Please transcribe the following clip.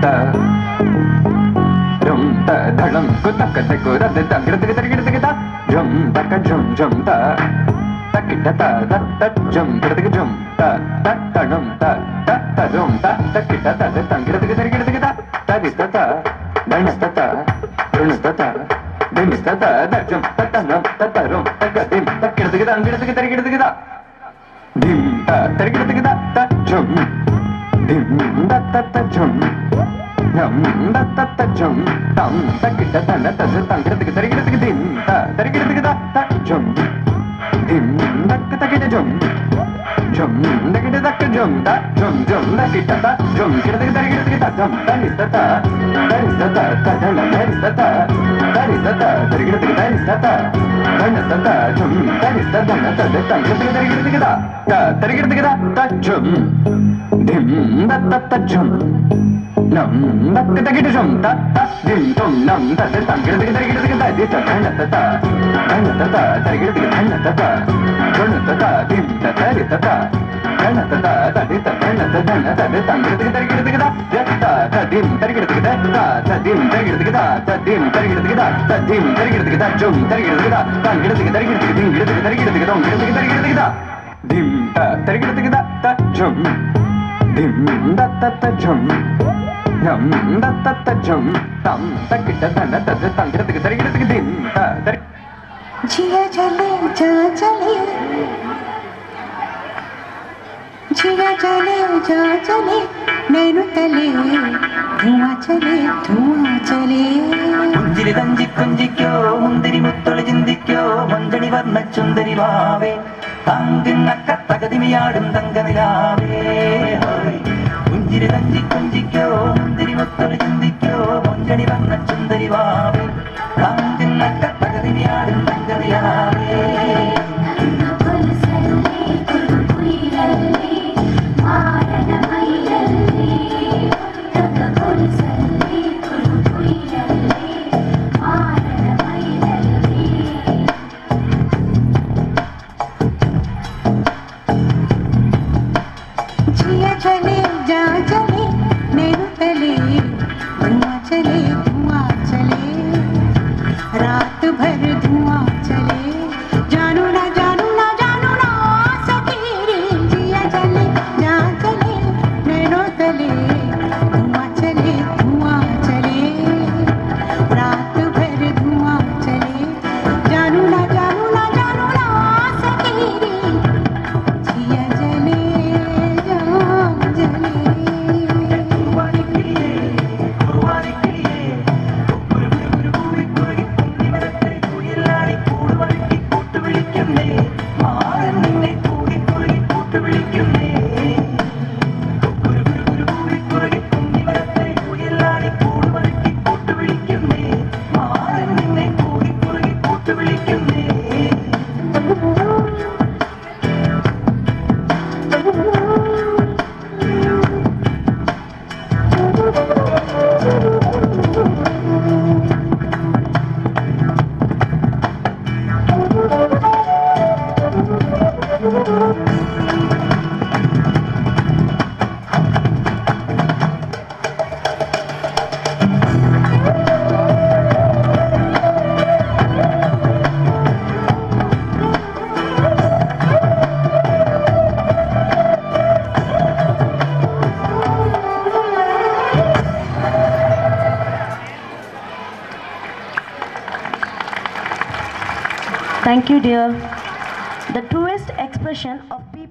ta jum ta dhalam kutak taku rad tangiratiki tarigiratika ta jum taka jum ta takita ta tat jum kiratiki jum ta tanum ta jum ta takita ta tangiratiki tarigiratika ta tarista ta danasta ta runasta ta dimista ta jum tatanum tatarum takadim takiratiki tangiratiki tarigiratika ta dim ta tarigiratika ta jum dim da ta jum nam da ta jum tam takita ta tangiratiki tarigiratika dim ta tarigiratika ta jum dim takita jum jum takita jum ta jum takita ta jum kiratiki tarigiratika ta jum tanista ta tadana tanista ta tarigiratika tanista ta tanista ta jum tanista dana tangiratiki tarigiratika ta tarigiratika ta jum dim da ta jum nam takita jum ta dim tum nam ta tangiratiki tarigiratika ta dista tanista ta tarigiratika tanista ta tanista ta dim ta tarista ta tanista ta tadista tanista dana tangiratiki tarigiratika ta yatta dim tarigiratika ta dim tarigiratika ta dim tarigiratika ta dim tarigiratika ta jum tarigiratika ta tangiratiki tarigiratika dim giratika tarigiratika tom giratika tarigiratika ta dim ta tarigiratika ta jum dim da ta jum nam da ta jum tam takita dana tangiratiki tarigiratika dim ta जिया चले जा चले जिया चले जा चले नैनु तले धुआं चले പുഞ്ചിരി തഞ്ചി കുഞ്ചിക്കോ മുന്തിരി മുത്തൊളി ചിന്തിക്കോ മഞ്ചണി വർണ്ണ ചുന്ദരി വാവേ തങ്കിന്നക്ക തകതിമിയാടും തങ്കനിലാവേ പുഞ്ചിരി തഞ്ചി കുഞ്ചിക്കോ മുന്തിരി മുത്തൊളി ചിന്തിക്കോ മഞ്ചണി വർണ്ണ ചുന്ദരി വാവേ തങ്കിന്നക്ക തകതിമിയാടും തങ്കനിലാവേ जिया चले जा चले नैनु तले धुआं चले रात भर धुआं चले जानू ना सके रे जिया चले जा चले नैनु तले धुआं चले रात भर धुआं चले जानू ना सके रे जिया चले Thank you, dear. The truest expression of people.